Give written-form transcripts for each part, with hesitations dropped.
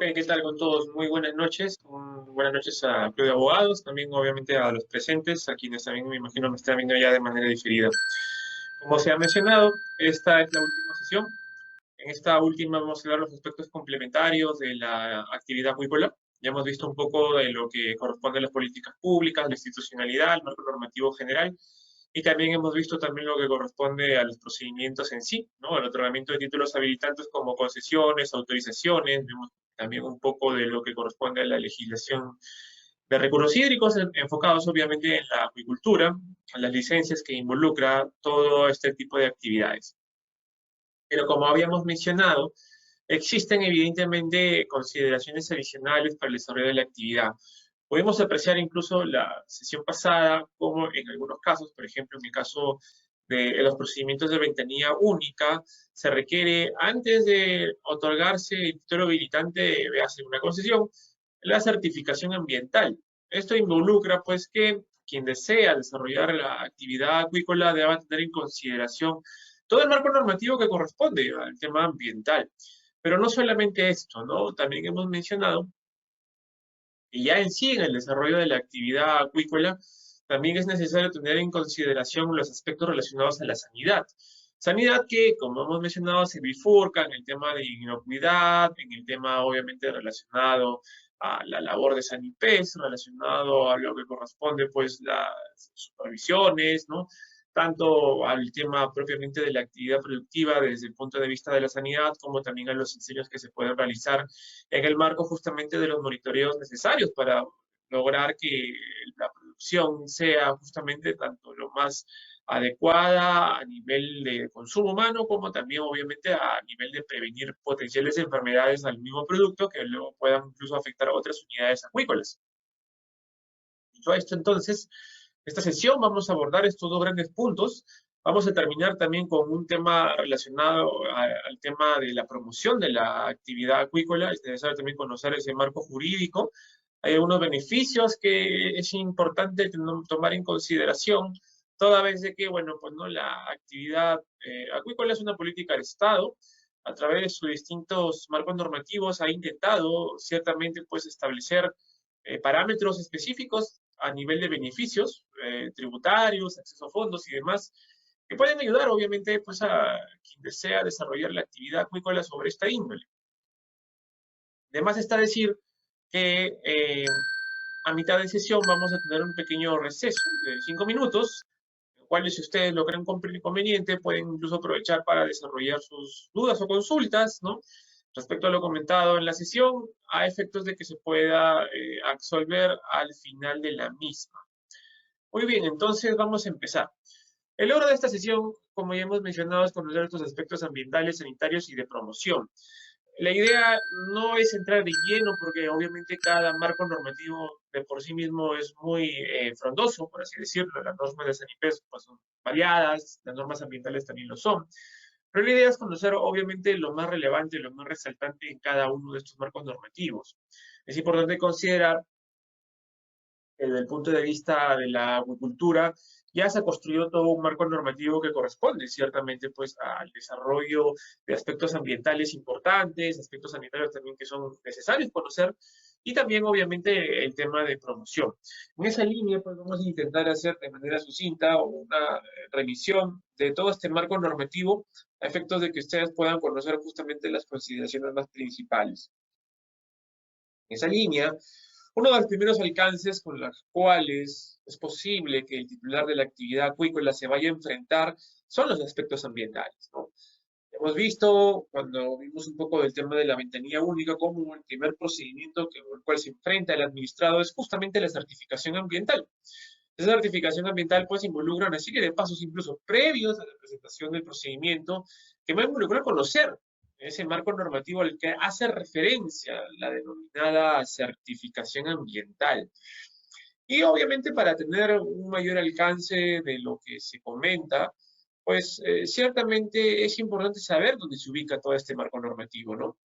Ok, ¿qué tal con todos? Muy buenas noches. Buenas noches a Club de Abogados, también obviamente a los presentes, a quienes también me imagino me están viendo ya de manera diferida. Como se ha mencionado, esta es la última sesión. En esta última vamos a ver los aspectos complementarios de la actividad acuícola. Ya hemos visto un poco de lo que corresponde a las políticas públicas, la institucionalidad, el marco normativo general, y también hemos visto también lo que corresponde a los procedimientos en sí, ¿no? El otorgamiento de títulos habilitantes como concesiones, autorizaciones, vemos también un poco de lo que corresponde a la legislación de recursos hídricos, enfocados obviamente en la acuicultura, en las licencias que involucra todo este tipo de actividades. Pero como habíamos mencionado, existen evidentemente consideraciones adicionales para el desarrollo de la actividad. Pudimos apreciar incluso la sesión pasada como en algunos casos, por ejemplo, en el caso de los procedimientos de ventanilla única, se requiere, antes de otorgarse el título habilitante de hacer una concesión, la certificación ambiental. Esto involucra, pues, que quien desea desarrollar la actividad acuícola deba tener en consideración todo el marco normativo que corresponde al tema ambiental. Pero no solamente esto, ¿no? También hemos mencionado que ya en sí, en el desarrollo de la actividad acuícola, también es necesario tener en consideración los aspectos relacionados a la sanidad. Sanidad que, como hemos mencionado, se bifurca en el tema de inocuidad, en el tema obviamente relacionado a la labor de Sanipes, relacionado a lo que corresponde pues las supervisiones, ¿no? Tanto al tema propiamente de la actividad productiva desde el punto de vista de la sanidad, como también a los diseños que se pueden realizar en el marco justamente de los monitoreos necesarios para lograr que la producción sea justamente tanto lo más adecuada a nivel de consumo humano, como también obviamente a nivel de prevenir potenciales enfermedades al mismo producto que luego puedan incluso afectar a otras unidades acuícolas. Dicho esto, entonces, esta sesión vamos a abordar estos dos grandes puntos. Vamos a terminar también con un tema relacionado al tema de la promoción de la actividad acuícola. Es necesario también conocer ese marco jurídico. Hay algunos beneficios que es importante tomar en consideración, toda vez de que, bueno, pues no, la actividad acuícola es una política del Estado. A través de sus distintos marcos normativos ha intentado ciertamente pues establecer parámetros específicos a nivel de beneficios tributarios, acceso a fondos y demás, que pueden ayudar obviamente pues a quien desea desarrollar la actividad acuícola sobre esta índole. Además está decir que a mitad de sesión vamos a tener un pequeño receso de 5 minutos, en cuales si ustedes lo creen conveniente pueden incluso aprovechar para desarrollar sus dudas o consultas, ¿no? Respecto a lo comentado en la sesión, a efectos de que se pueda absolver al final de la misma. Muy bien, entonces vamos a empezar. El logro de esta sesión, como ya hemos mencionado, es conocer estos aspectos ambientales, sanitarios y de promoción. La idea no es entrar de lleno porque obviamente cada marco normativo de por sí mismo es muy frondoso, por así decirlo. Las normas de Sanipes pues, son variadas, las normas ambientales también lo son. Pero la idea es conocer obviamente lo más relevante, lo más resaltante en cada uno de estos marcos normativos. Es importante considerar desde el punto de vista de la acuicultura, ya se ha construido todo un marco normativo que corresponde ciertamente pues al desarrollo de aspectos ambientales importantes, aspectos sanitarios también que son necesarios conocer, y también obviamente el tema de promoción. En esa línea pues vamos a intentar hacer de manera sucinta una revisión de todo este marco normativo a efectos de que ustedes puedan conocer justamente las consideraciones más principales. En esa línea, uno de los primeros alcances con los cuales es posible que el titular de la actividad acuícola se vaya a enfrentar son los aspectos ambientales, ¿no? Hemos visto, cuando vimos un poco del tema de la ventanilla única, como el primer procedimiento con el cual se enfrenta el administrado es justamente la certificación ambiental. Esa certificación ambiental pues involucra una serie de pasos incluso previos a la presentación del procedimiento que va a involucrar conocer ese marco normativo al que hace referencia la denominada certificación ambiental. Y obviamente para tener un mayor alcance de lo que se comenta, pues ciertamente es importante saber dónde se ubica todo este marco normativo, ¿no?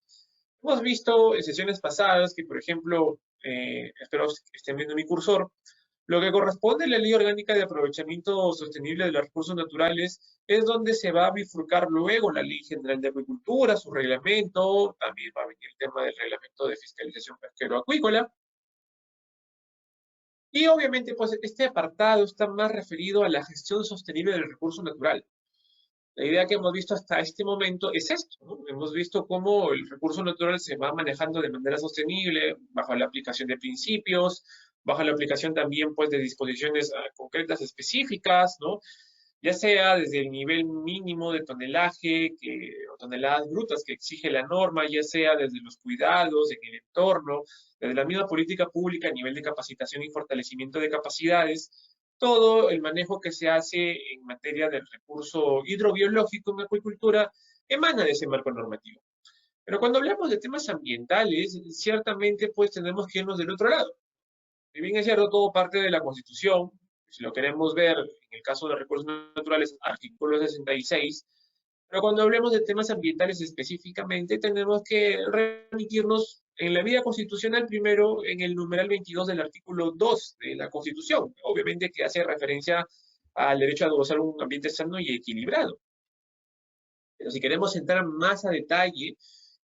Hemos visto en sesiones pasadas que, por ejemplo, espero que estén viendo mi cursor, Lo que corresponde a la Ley Orgánica de Aprovechamiento Sostenible de los Recursos Naturales es donde se va a bifurcar luego la Ley General de Acuicultura, su reglamento, también va a venir el tema del reglamento de fiscalización pesquero-acuícola. Y obviamente, pues este apartado está más referido a la gestión sostenible del recurso natural. La idea que hemos visto hasta este momento es esto, ¿no? Hemos visto cómo el recurso natural se va manejando de manera sostenible, bajo la aplicación de principios, bajo la aplicación también pues, de disposiciones concretas específicas, ¿no? Ya sea desde el nivel mínimo de tonelaje o toneladas brutas que exige la norma, ya sea desde los cuidados en el entorno, desde la misma política pública a nivel de capacitación y fortalecimiento de capacidades, todo el manejo que se hace en materia del recurso hidrobiológico en acuicultura emana de ese marco normativo. Pero cuando hablamos de temas ambientales, ciertamente pues tenemos que irnos del otro lado. Si bien es cierto, todo parte de la Constitución, si lo queremos ver en el caso de recursos naturales, artículo 66, pero cuando hablemos de temas ambientales específicamente, tenemos que remitirnos en la vía constitucional primero en el numeral 22 del artículo 2 de la Constitución, obviamente que hace referencia al derecho a gozar un ambiente sano y equilibrado. Pero si queremos entrar más a detalle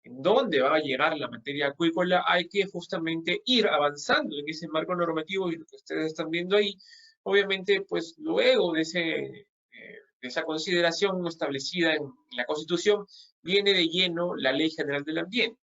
en dónde va a llegar la materia acuícola, hay que justamente ir avanzando en ese marco normativo y lo que ustedes están viendo ahí, obviamente, pues luego de esa consideración establecida en la Constitución, viene de lleno la Ley General del Ambiente.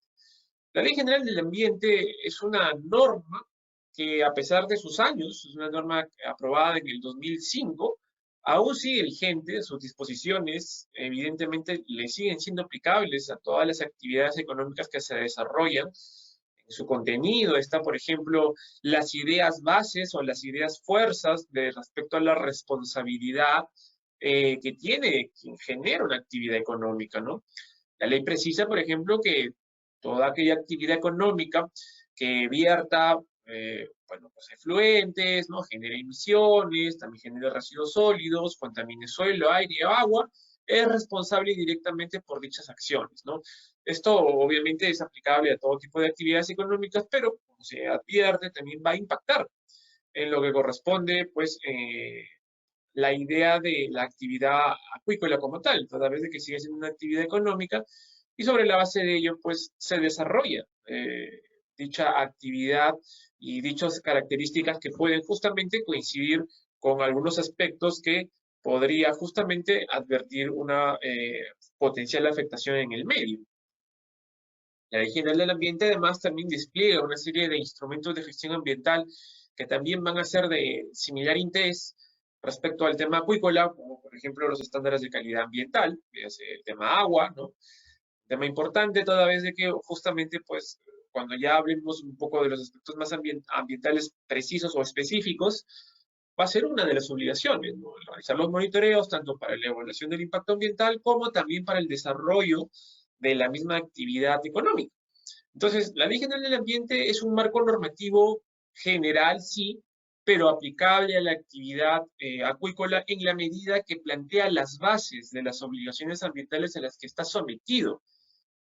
La Ley General del Ambiente es una norma que a pesar de sus años, es una norma aprobada en el 2005, aún sigue vigente, sus disposiciones evidentemente le siguen siendo aplicables a todas las actividades económicas que se desarrollan. En su contenido está, por ejemplo, las ideas bases o las ideas fuerzas de respecto a la responsabilidad que tiene quien genera una actividad económica, ¿no? La ley precisa, por ejemplo, que toda aquella actividad económica que vierta bueno, pues efluentes, ¿no? Genera emisiones, también genera residuos sólidos, contamine suelo, aire o agua, es responsable directamente por dichas acciones, ¿no? Esto obviamente es aplicable a todo tipo de actividades económicas, pero como se advierte, también va a impactar en lo que corresponde, pues, la idea de la actividad acuícola como tal, toda vez de que sigue siendo una actividad económica, y sobre la base de ello, pues, se desarrolla dicha actividad y dichas características que pueden justamente coincidir con algunos aspectos que podría justamente advertir una potencial afectación en el medio. La Ley General del Ambiente además también despliega una serie de instrumentos de gestión ambiental que también van a ser de similar interés respecto al tema acuícola, como por ejemplo los estándares de calidad ambiental, que es el tema agua, ¿no? Tema importante toda vez de que justamente pues cuando ya hablemos un poco de los aspectos más ambientales precisos o específicos, va a ser una de las obligaciones, ¿no? Realizar los monitoreos tanto para la evaluación del impacto ambiental como también para el desarrollo de la misma actividad económica. Entonces, la Ley General del Ambiente es un marco normativo general, sí, pero aplicable a la actividad acuícola en la medida que plantea las bases de las obligaciones ambientales a las que está sometido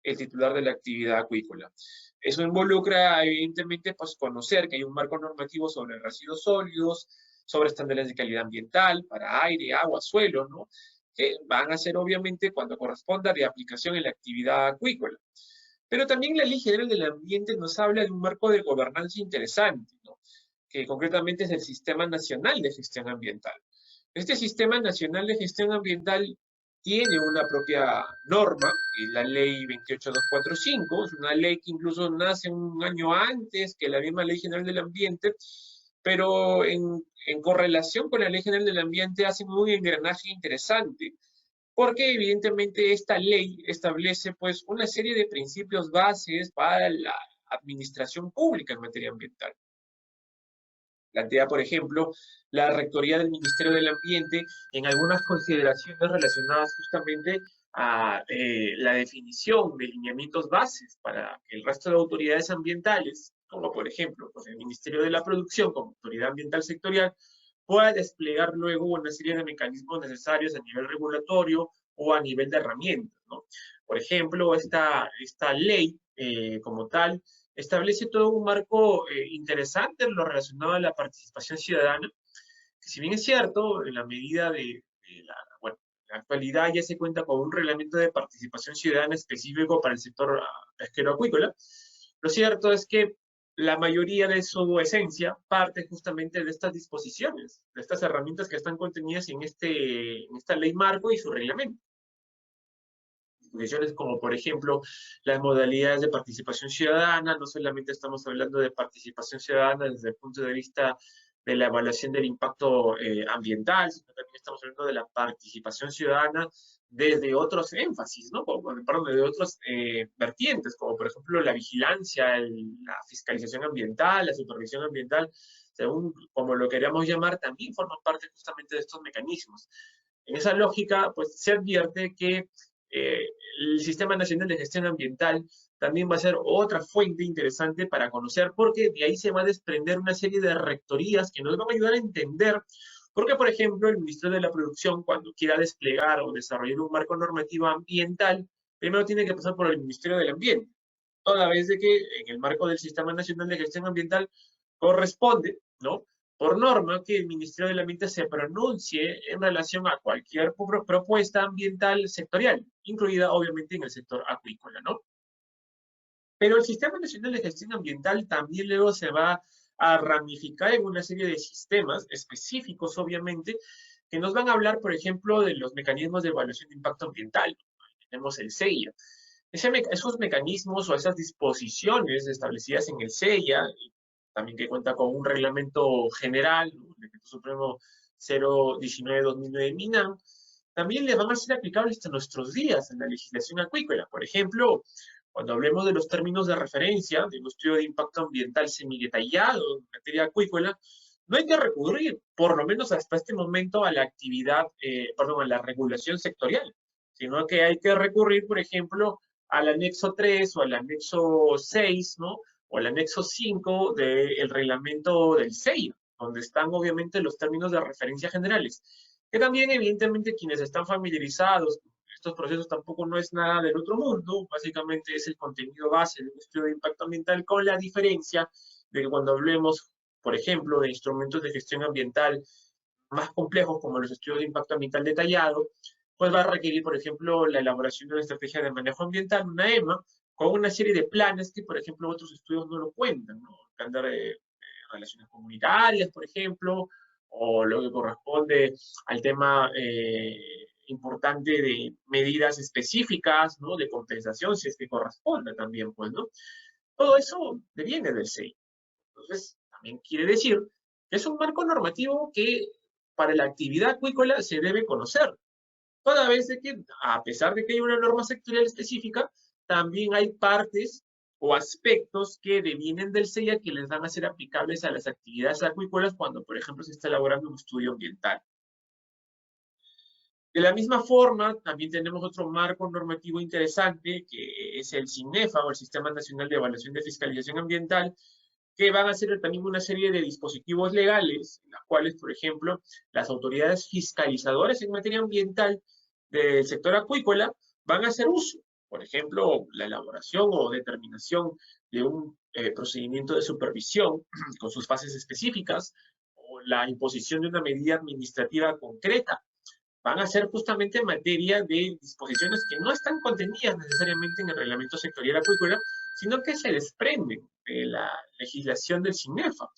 el titular de la actividad acuícola. Eso involucra, evidentemente, pues conocer que hay un marco normativo sobre residuos sólidos, sobre estándares de calidad ambiental para aire, agua, suelo, ¿no? Que van a ser, obviamente, cuando corresponda, de aplicación en la actividad acuícola. Pero también la Ley General del Ambiente nos habla de un marco de gobernanza interesante, ¿no? Que concretamente es el Sistema Nacional de Gestión Ambiental. Este Sistema Nacional de Gestión Ambiental tiene una propia norma, que es la Ley 28245, es una ley que incluso nace un año antes que la misma Ley General del Ambiente, pero en correlación con la Ley General del Ambiente hace un engranaje interesante, porque evidentemente esta ley establece pues una serie de principios bases para la administración pública en materia ambiental. Plantea, por ejemplo, la Rectoría del Ministerio del Ambiente en algunas consideraciones relacionadas justamente a la definición de lineamientos bases para que el resto de autoridades ambientales, como por ejemplo pues el Ministerio de la Producción como autoridad ambiental sectorial, pueda desplegar luego una serie de mecanismos necesarios a nivel regulatorio o a nivel de herramientas, ¿no? Por ejemplo, esta ley como tal establece todo un marco interesante en lo relacionado a la participación ciudadana, que si bien es cierto, en la medida bueno, en la actualidad ya se cuenta con un reglamento de participación ciudadana específico para el sector pesquero acuícola, lo cierto es que la mayoría de su esencia parte justamente de estas disposiciones, de estas herramientas que están contenidas en esta ley marco y su reglamento. Disposiciones como, por ejemplo, las modalidades de participación ciudadana. No solamente estamos hablando de participación ciudadana desde el punto de vista de la evaluación del impacto ambiental, sino también estamos hablando de la participación ciudadana desde otros énfasis, ¿no? Perdón, de otros vertientes, como por ejemplo la vigilancia, la fiscalización ambiental, la supervisión ambiental, según como lo queramos llamar, también forman parte justamente de estos mecanismos. En esa lógica, pues se advierte que el Sistema Nacional de Gestión Ambiental también va a ser otra fuente interesante para conocer, porque de ahí se va a desprender una serie de rectorías que nos van a ayudar a entender por qué, por ejemplo, el Ministerio de la Producción, cuando quiera desplegar o desarrollar un marco normativo ambiental, primero tiene que pasar por el Ministerio del Ambiente, toda vez de que en el marco del Sistema Nacional de Gestión Ambiental corresponde, ¿no?, por norma, que el Ministerio del Ambiente se pronuncie en relación a cualquier propuesta ambiental sectorial, incluida obviamente en el sector acuícola, ¿no? Pero el Sistema Nacional de Gestión Ambiental también luego se va a ramificar en una serie de sistemas específicos, obviamente, que nos van a hablar, por ejemplo, de los mecanismos de evaluación de impacto ambiental. Tenemos el CEIA. Esos mecanismos o esas disposiciones establecidas en el CEIA, también que cuenta con un reglamento general, ¿no?, el Decreto Supremo 019/2009 MINAM, también le van a ser aplicables hasta nuestros días en la legislación acuícola. Por ejemplo, cuando hablemos de los términos de referencia de un estudio de impacto ambiental semidetallado en materia acuícola, no hay que recurrir, por lo menos hasta este momento, a la actividad, a la regulación sectorial, sino que hay que recurrir, por ejemplo, al anexo 3 o al anexo 6, ¿no?, o el anexo 5 del reglamento del CEIA, donde están obviamente los términos de referencia generales, que también evidentemente quienes están familiarizados con estos procesos tampoco no es nada del otro mundo, básicamente es el contenido base de un estudio de impacto ambiental, con la diferencia de que cuando hablemos, por ejemplo, de instrumentos de gestión ambiental más complejos como los estudios de impacto ambiental detallado, pues va a requerir, por ejemplo, la elaboración de una estrategia de manejo ambiental, una EMA, con una serie de planes que, por ejemplo, otros estudios no lo cuentan, ¿no? Plan de relaciones comunitarias, por ejemplo, o lo que corresponde al tema importante de medidas específicas, ¿no?, de compensación, si es que corresponde también, pues, ¿no? Todo eso deviene del CEI. Entonces, también quiere decir que es un marco normativo que para la actividad acuícola se debe conocer, toda vez de que, a pesar de que hay una norma sectorial específica, también hay partes o aspectos que devienen del CEIA que les van a ser aplicables a las actividades acuícolas cuando, por ejemplo, se está elaborando un estudio ambiental. De la misma forma, también tenemos otro marco normativo interesante, que es el SINEFA, o el Sistema Nacional de Evaluación de Fiscalización Ambiental, que van a ser también una serie de dispositivos legales, en las cuales, por ejemplo, las autoridades fiscalizadoras en materia ambiental del sector acuícola van a hacer uso. Por ejemplo, la elaboración o determinación de un procedimiento de supervisión con sus fases específicas, o la imposición de una medida administrativa concreta, van a ser justamente en materia de disposiciones que no están contenidas necesariamente en el reglamento sectorial acuícola, sino que se desprenden de la legislación del SINEFA.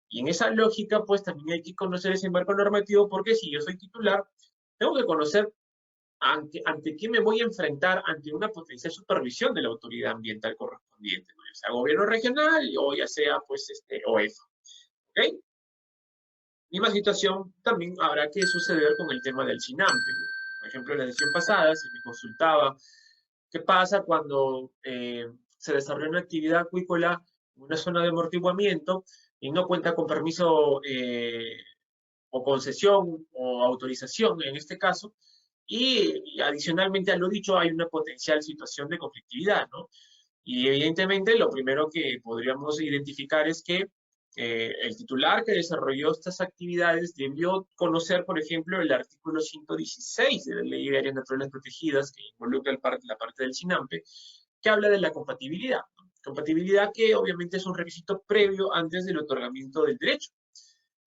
Y en esa lógica, pues también hay que conocer ese marco normativo, porque si yo soy titular, tengo que conocer ante qué me voy a enfrentar ante una potencial supervisión de la autoridad ambiental correspondiente, ¿no?, ya sea gobierno regional o ya sea, pues, OEFA. ¿Ok? Misma situación también habrá que suceder con el tema del SINAMPE, ¿no? Por ejemplo, en la sesión pasada se me consultaba qué pasa cuando se desarrolla una actividad acuícola en una zona de amortiguamiento y no cuenta con permiso o concesión o autorización en este caso, y adicionalmente a lo dicho hay una potencial situación de conflictividad, ¿no? Y evidentemente lo primero que podríamos identificar es que el titular que desarrolló estas actividades debió conocer, por ejemplo, el artículo 116 de la Ley de Áreas Naturales Protegidas, que involucra la parte del SINAMPE, que habla de la compatibilidad, ¿no?, compatibilidad que obviamente es un requisito previo antes del otorgamiento del derecho.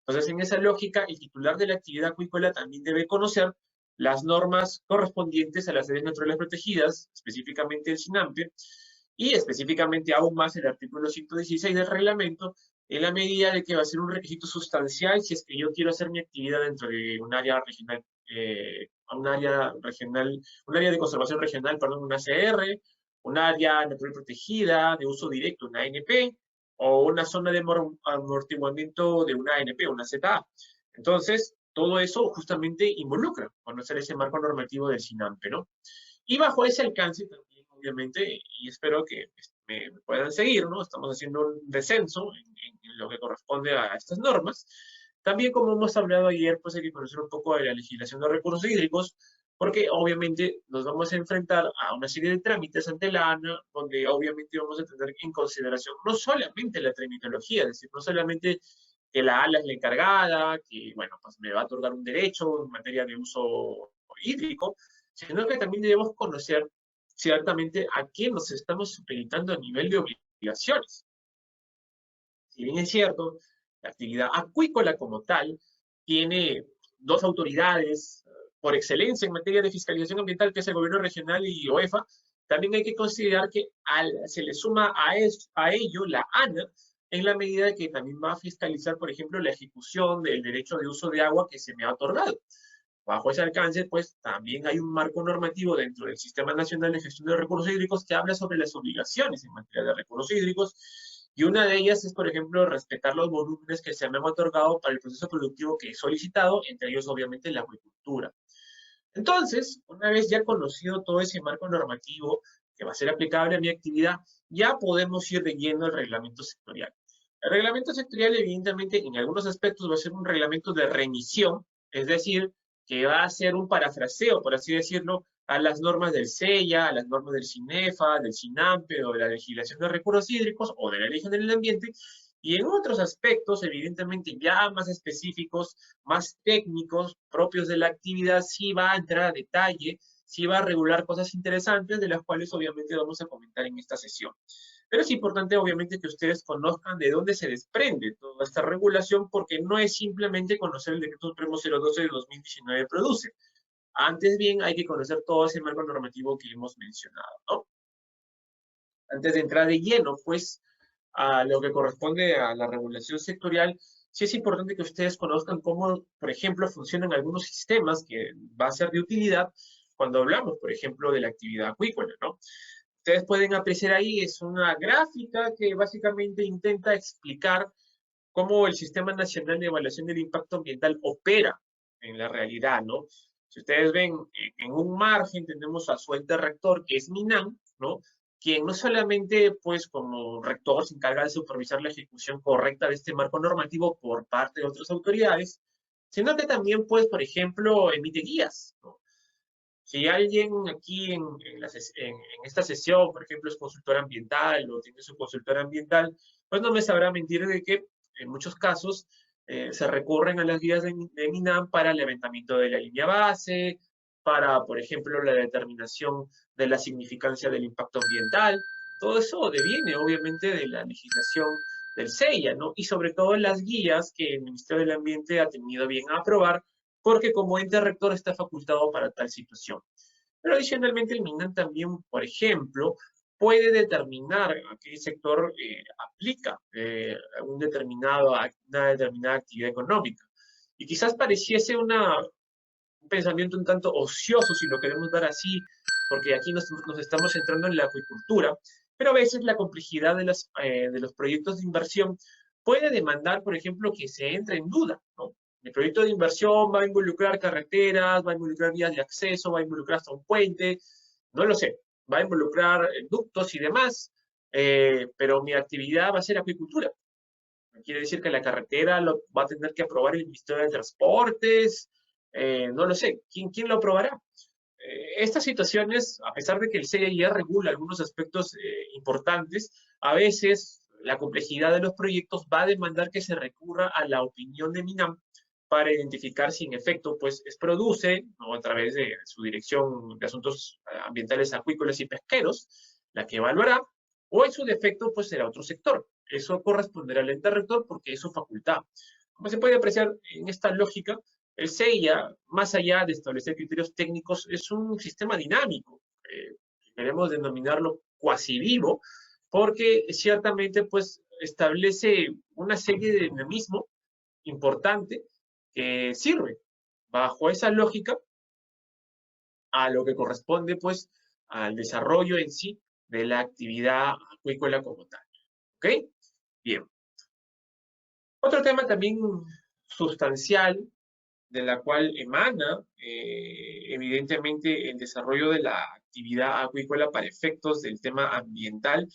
Entonces, en esa lógica, el titular de la actividad acuícola también debe conocer las normas correspondientes a las áreas naturales protegidas, específicamente el SINAMPE, y específicamente aún más el artículo 116 del reglamento, en la medida de que va a ser un requisito sustancial si es que yo quiero hacer mi actividad dentro de un área regional, un área de conservación regional, perdón, una ACR, un área natural protegida de uso directo, una ANP, o una zona de amortiguamiento de una ANP, una ZA. Entonces, todo eso justamente involucra conocer ese marco normativo del SINAMPE, ¿no? Y bajo ese alcance también, obviamente, y espero que me puedan seguir, ¿no? Estamos haciendo un descenso en lo que corresponde a estas normas. También, como hemos hablado ayer, pues hay que conocer un poco de la legislación de recursos hídricos, porque obviamente nos vamos a enfrentar a una serie de trámites ante la ANA, donde obviamente vamos a tener en consideración no solamente la tramitología, es decir, no solamente que la ALA es la encargada, que, bueno, pues me va a otorgar un derecho en materia de uso hídrico, sino que también debemos conocer ciertamente a qué nos estamos supeditando a nivel de obligaciones. Si bien es cierto, la actividad acuícola como tal tiene dos autoridades por excelencia en materia de fiscalización ambiental, que es el gobierno regional y OEFA, también hay que considerar que se le suma a ello la ANA, en la medida de que también va a fiscalizar, por ejemplo, la ejecución del derecho de uso de agua que se me ha otorgado. Bajo ese alcance, pues, también hay un marco normativo dentro del Sistema Nacional de Gestión de Recursos Hídricos que habla sobre las obligaciones en materia de recursos hídricos, y una de ellas es, por ejemplo, respetar los volúmenes que se me han otorgado para el proceso productivo que he solicitado, entre ellos, obviamente, la acuicultura. Entonces, una vez ya conocido todo ese marco normativo que va a ser aplicable a mi actividad, ya podemos ir de lleno al reglamento sectorial. El reglamento sectorial, evidentemente, en algunos aspectos va a ser un reglamento de remisión, es decir, que va a ser un parafraseo, por así decirlo, a las normas del CEIA, a las normas del CINEFA, del SINAMPE, o de la legislación de recursos hídricos, o de la ley general del ambiente, y en otros aspectos, evidentemente, ya más específicos, más técnicos, propios de la actividad, sí va a entrar a detalle, sí va a regular cosas interesantes, de las cuales obviamente vamos a comentar en esta sesión. Pero es importante, obviamente, que ustedes conozcan de dónde se desprende toda esta regulación, porque no es simplemente conocer el Decreto Supremo 012 de 2019 produce. Antes bien, hay que conocer todo ese marco normativo que hemos mencionado, ¿no? Antes de entrar de lleno, pues, a lo que corresponde a la regulación sectorial, sí es importante que ustedes conozcan cómo, por ejemplo, funcionan algunos sistemas que va a ser de utilidad cuando hablamos, por ejemplo, de la actividad acuícola, ¿no? Ustedes pueden apreciar ahí, es una gráfica que básicamente intenta explicar cómo el Sistema Nacional de Evaluación del Impacto Ambiental opera en la realidad, ¿no? Si ustedes ven, en un margen tenemos a su ente rector, que es MINAM, ¿no? Quien no solamente, pues, como rector se encarga de supervisar la ejecución correcta de este marco normativo por parte de otras autoridades, sino que también, pues, por ejemplo, emite guías, ¿no? Si alguien aquí en esta sesión, por ejemplo, es consultor ambiental o tiene su consultora ambiental, pues no me sabrá mentir de que en muchos casos se recurren a las guías de MINAM para el levantamiento de la línea base, para, por ejemplo, la determinación de la significancia del impacto ambiental. Todo eso deviene, obviamente, de la legislación del CEIA, ¿no? Y sobre todo las guías que el Ministerio del Ambiente ha tenido bien a aprobar, porque como ente rector está facultado para tal situación. Pero adicionalmente el MINAM también, por ejemplo, puede determinar a qué sector aplica una determinada actividad económica. Y quizás pareciese un pensamiento un tanto ocioso, si lo queremos dar así, porque aquí nos estamos centrando en la acuicultura, pero a veces la complejidad de los proyectos de inversión puede demandar, por ejemplo, que se entre en duda, ¿no? El proyecto de inversión va a involucrar carreteras, va a involucrar vías de acceso, va a involucrar hasta un puente, no lo sé, va a involucrar ductos y demás, pero mi actividad va a ser acuicultura. Quiere decir que la carretera lo va a tener que aprobar el Ministerio de Transportes, no lo sé, ¿quién lo aprobará? Estas situaciones, a pesar de que el CEIA ya regula algunos aspectos importantes, a veces la complejidad de los proyectos va a demandar que se recurra a la opinión de MINAM para identificar si en efecto pues produce, ¿no? A través de su Dirección de Asuntos Ambientales Acuícolas y Pesqueros, la que evaluará, o en su defecto, pues será otro sector. Eso corresponderá al ente rector porque es su facultad. Como se puede apreciar en esta lógica, el CEIA, más allá de establecer criterios técnicos, es un sistema dinámico. Queremos denominarlo cuasi vivo, porque ciertamente pues establece una serie de dinamismo importante que sirve bajo esa lógica a lo que corresponde pues al desarrollo en sí de la actividad acuícola como tal. ¿Ok? Bien. Otro tema también sustancial de la cual emana evidentemente el desarrollo de la actividad acuícola para efectos del tema ambiental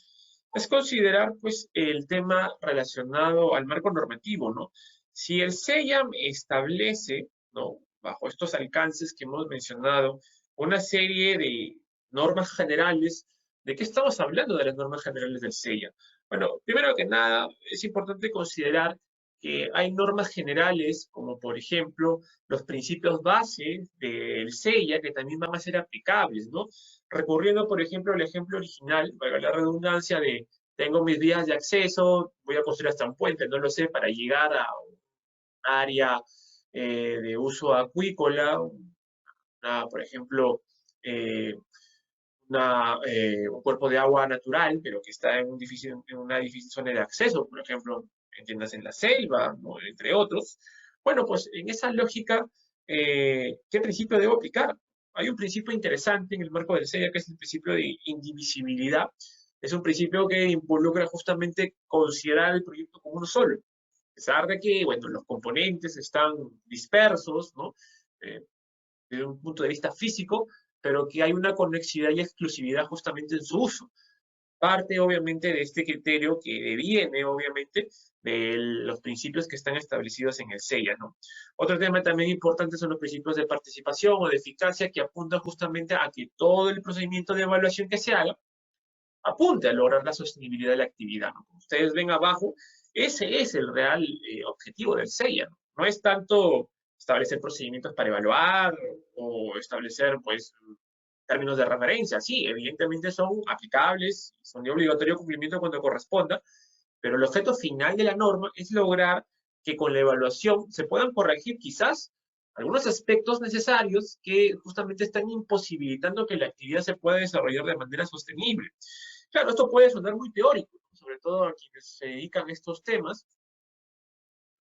es considerar pues el tema relacionado al marco normativo, ¿no? Si el CEIAM establece, ¿no? Bajo estos alcances que hemos mencionado, una serie de normas generales, ¿de qué estamos hablando de las normas generales del CEIAM? Bueno, primero que nada, es importante considerar que hay normas generales, como por ejemplo los principios base del CEIA, que también van a ser aplicables, ¿no? Recurriendo, por ejemplo, al ejemplo original, para la redundancia de tengo mis vías de acceso, voy a construir hasta un puente, no lo sé, para llegar a un área de uso acuícola, por ejemplo, eh, un cuerpo de agua natural, pero que está en una difícil zona de acceso, por ejemplo, entiendas en la selva, ¿no? Entre otros. Bueno, pues en esa lógica, ¿qué principio debo aplicar? Hay un principio interesante en el marco del CEIA, que es el principio de indivisibilidad. Es un principio que involucra justamente considerar el proyecto como uno solo. A pesar de que, bueno, los componentes están dispersos, ¿no? Eh, desde un punto de vista físico, pero que hay una conexidad y exclusividad justamente en su uso. Parte, obviamente, de este criterio que deviene, obviamente, de los principios que están establecidos en el CEIA, ¿no? Otro tema también importante son los principios de participación o de eficacia que apuntan justamente a que todo el procedimiento de evaluación que se haga apunte a lograr la sostenibilidad de la actividad, ¿no? Como ustedes ven abajo, ese es el real objetivo del CEIA, ¿no? No es tanto establecer procedimientos para evaluar o establecer, pues, términos de referencia. Sí, evidentemente son aplicables, son de obligatorio cumplimiento cuando corresponda, pero el objeto final de la norma es lograr que con la evaluación se puedan corregir quizás algunos aspectos necesarios que justamente están imposibilitando que la actividad se pueda desarrollar de manera sostenible. Claro, esto puede sonar muy teórico, sobre todo a quienes se dedican a estos temas.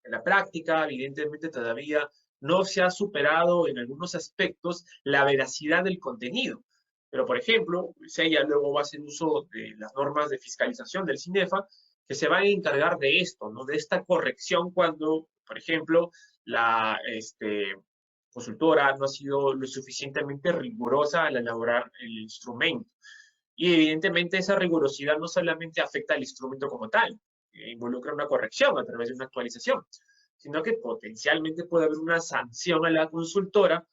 En la práctica, evidentemente, todavía no se ha superado en algunos aspectos la veracidad del contenido. Pero, por ejemplo, SEIA luego va a hacer uso de las normas de fiscalización del CINEFA, que se van a encargar de esto, ¿no? De esta corrección cuando, por ejemplo, la consultora no ha sido lo suficientemente rigurosa al elaborar el instrumento. Y evidentemente esa rigurosidad no solamente afecta al instrumento como tal, involucra una corrección a través de una actualización, sino que potencialmente puede haber una sanción a la consultora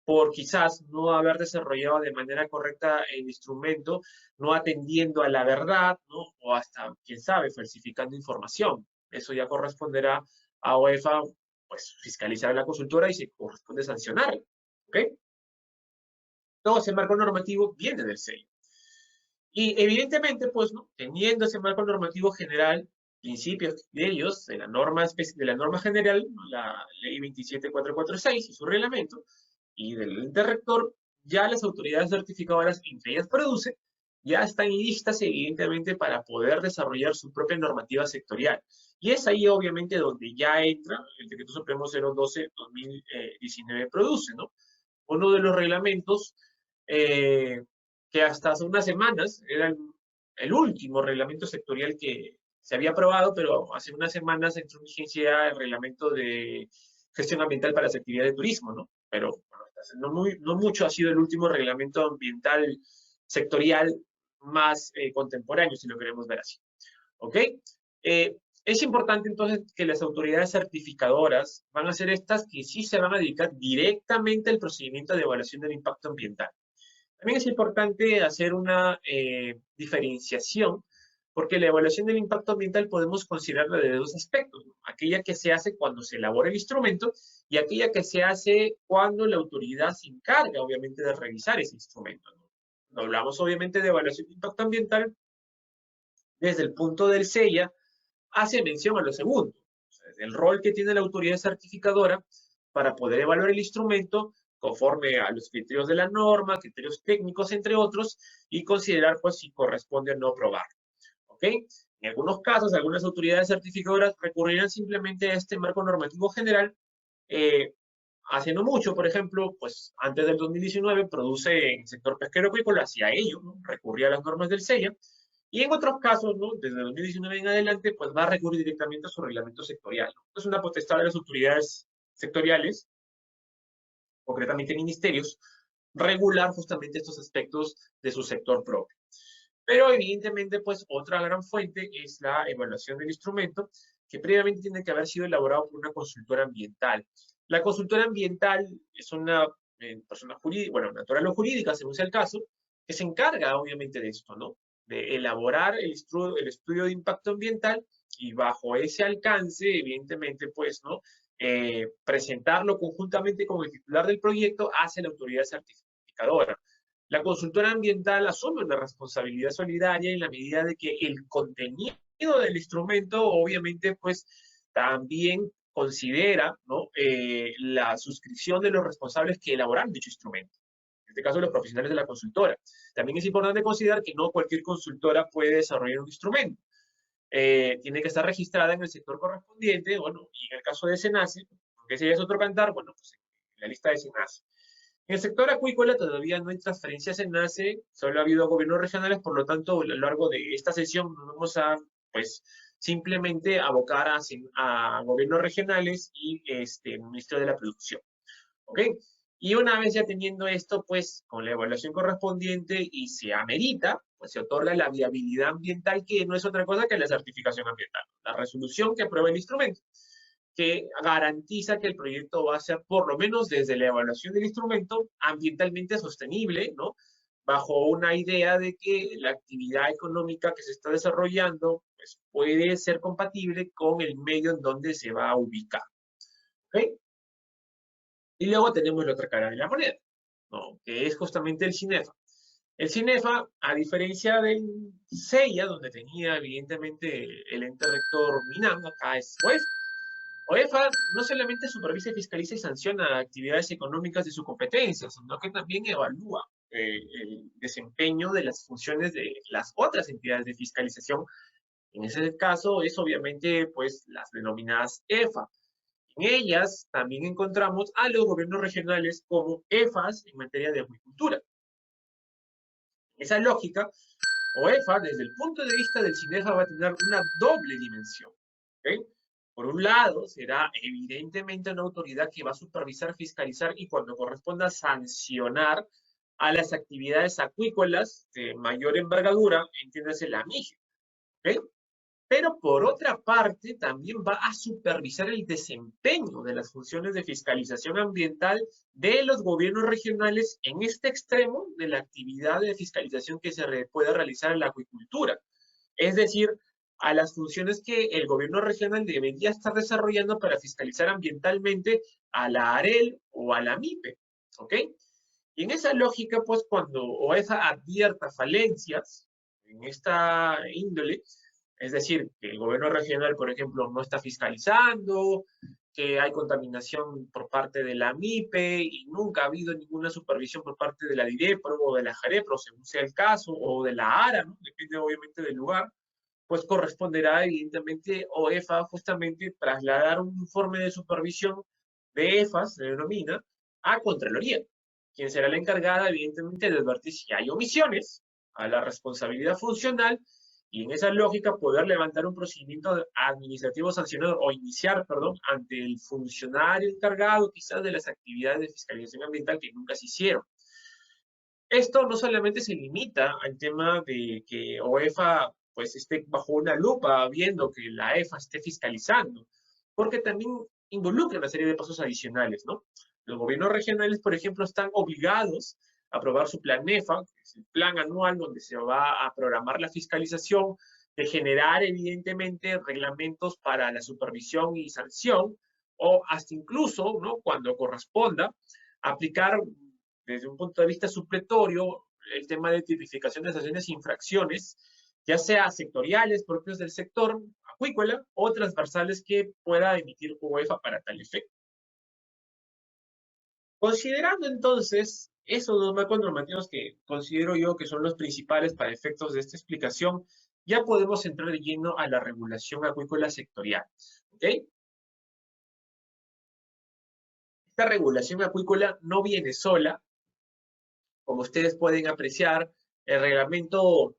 por quizás no haber desarrollado de manera correcta el instrumento, no atendiendo a la verdad, ¿no? O hasta, quién sabe, falsificando información. Eso ya corresponderá a OEFA, pues, fiscalizar a la consultora y se corresponde sancionar. ¿Ok? Todo ese marco normativo viene del sello. Y evidentemente, pues, ¿no? Teniendo ese marco normativo general, principios de ellos, de la norma general, la ley 27446 y su reglamento, y del ente rector, ya las autoridades certificadoras, entre ellas Produce, ya están listas, evidentemente, para poder desarrollar su propia normativa sectorial. Y es ahí, obviamente, donde ya entra el Decreto Supremo 012-2019 Produce, ¿no? Uno de los reglamentos que hasta hace unas semanas era el último reglamento sectorial que se había aprobado, pero hace unas semanas entró en vigencia el reglamento de gestión ambiental para las actividades de turismo, ¿no? Pero bueno, no mucho ha sido el último reglamento ambiental sectorial más contemporáneo, si lo queremos ver así. ¿Ok? Es importante entonces que las autoridades certificadoras van a ser estas que sí se van a dedicar directamente al procedimiento de evaluación del impacto ambiental. También es importante hacer una diferenciación, porque la evaluación del impacto ambiental podemos considerarla de dos aspectos, ¿no? Aquella que se hace cuando se elabora el instrumento y aquella que se hace cuando la autoridad se encarga, obviamente, de revisar ese instrumento, ¿no? Cuando hablamos, obviamente, de evaluación de impacto ambiental, desde el punto del SEIA, hace mención a lo segundo, o sea, el rol que tiene la autoridad certificadora para poder evaluar el instrumento conforme a los criterios de la norma, criterios técnicos, entre otros, y considerar pues si corresponde o no aprobar. ¿Ok? En algunos casos, algunas autoridades certificadoras recurrirán simplemente a este marco normativo general. Hace no mucho, por ejemplo, pues antes del 2019 produce en el sector pesquero acuícola, hacia ello, ¿no? Recurría a las normas del SEIA, y en otros casos, ¿no? Desde 2019 en adelante, pues va a recurrir directamente a su reglamento sectorial, ¿no? Es una potestad de las autoridades sectoriales, concretamente ministerios, regular justamente estos aspectos de su sector propio. Pero evidentemente, pues otra gran fuente es la evaluación del instrumento, que previamente tiene que haber sido elaborado por una consultora ambiental. La consultora ambiental es una persona jurídica, bueno, natural o jurídica, según sea el caso, que se encarga obviamente de esto, ¿no? De elaborar el estudio de impacto ambiental y bajo ese alcance, evidentemente, pues, ¿no? Presentarlo conjuntamente con el titular del proyecto hacia la autoridad certificadora. La consultora ambiental asume una responsabilidad solidaria en la medida de que el contenido del instrumento, obviamente, pues también considera, ¿no? La suscripción de los responsables que elaboran dicho instrumento. En este caso, los profesionales de la consultora. También es importante considerar que no cualquier consultora puede desarrollar un instrumento. Tiene que estar registrada en el sector correspondiente, bueno, y en el caso de SENACE, aunque ese ya es otro cantar, bueno, pues en la lista de SENACE. En el sector acuícola todavía no hay transferencias en NACE, solo ha habido gobiernos regionales, por lo tanto, a lo largo de esta sesión nos vamos a, pues, simplemente abocar a gobiernos regionales y el Ministerio de la Producción. ¿Ok? Y una vez ya teniendo esto, pues, con la evaluación correspondiente y se amerita, pues se otorga la viabilidad ambiental, que no es otra cosa que la certificación ambiental, la resolución que aprueba el instrumento, que garantiza que el proyecto va a ser, por lo menos desde la evaluación del instrumento, ambientalmente sostenible, ¿no? Bajo una idea de que la actividad económica que se está desarrollando pues, puede ser compatible con el medio en donde se va a ubicar. ¿Ok? Y luego tenemos la otra cara de la moneda, ¿no? Que es justamente el CINEFA. El CINEFA, a diferencia del SEIA, donde tenía evidentemente el ente rector MINAM, acá es OEF. OEFA no solamente supervisa, fiscaliza y sanciona actividades económicas de su competencia, sino que también evalúa el desempeño de las funciones de las otras entidades de fiscalización. En ese caso es obviamente pues las denominadas EFA. En ellas también encontramos a los gobiernos regionales como EFAs en materia de acuicultura. Esa lógica, OEFA, desde el punto de vista del CINEFA, va a tener una doble dimensión. ¿Okay? Por un lado, será evidentemente una autoridad que va a supervisar, fiscalizar y cuando corresponda sancionar a las actividades acuícolas de mayor envergadura, entiéndase la MIGE. ¿Okay? Pero por otra parte también va a supervisar el desempeño de las funciones de fiscalización ambiental de los gobiernos regionales en este extremo de la actividad de fiscalización que se puede realizar en la acuicultura. Es decir, a las funciones que el gobierno regional debería estar desarrollando para fiscalizar ambientalmente a la AREL o a la MIPE. ¿Ok? Y en esa lógica, pues cuando OEFA advierta falencias en esta índole, es decir, que el gobierno regional, por ejemplo, no está fiscalizando, que hay contaminación por parte de la MIPE y nunca ha habido ninguna supervisión por parte de la DIREPRO o de la JAREPRO, según sea el caso, o de la ARA, ¿no? Depende obviamente del lugar, pues corresponderá evidentemente OEFA justamente trasladar un informe de supervisión de EFAS, se denomina, a Contraloría, quien será la encargada evidentemente de advertir si hay omisiones a la responsabilidad funcional y en esa lógica poder levantar un procedimiento administrativo sancionador o iniciar, perdón, ante el funcionario encargado quizás de las actividades de fiscalización ambiental que nunca se hicieron. Esto no solamente se limita al tema de que OEFA pues esté bajo una lupa viendo que la EFA esté fiscalizando, porque también involucra una serie de pasos adicionales, ¿no? Los gobiernos regionales, por ejemplo, están obligados a aprobar su plan EFA, que es el plan anual donde se va a programar la fiscalización, de generar evidentemente reglamentos para la supervisión y sanción, o hasta incluso, ¿no? Cuando corresponda, aplicar desde un punto de vista supletorio el tema de tipificación de sanciones e infracciones ya sea sectoriales propios del sector acuícola o transversales que pueda emitir UEFA para tal efecto. Considerando entonces esos dos marcos normativos que considero yo que son los principales para efectos de esta explicación, ya podemos entrar de lleno a la regulación acuícola sectorial. ¿Ok? Esta regulación acuícola no viene sola. Como ustedes pueden apreciar, el reglamento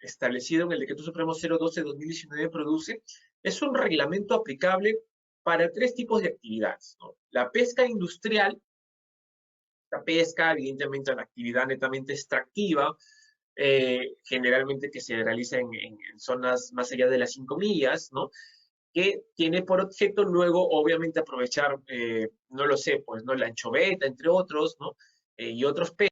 establecido en el Decreto Supremo 012-2019 produce, es un reglamento aplicable para tres tipos de actividades, ¿no? La pesca industrial, la pesca, evidentemente, una actividad netamente extractiva, generalmente que se realiza en zonas más allá de las 5 millas, ¿no? Que tiene por objeto luego, obviamente, aprovechar, no lo sé, pues, ¿no? La anchoveta, entre otros, ¿no? Y otros peces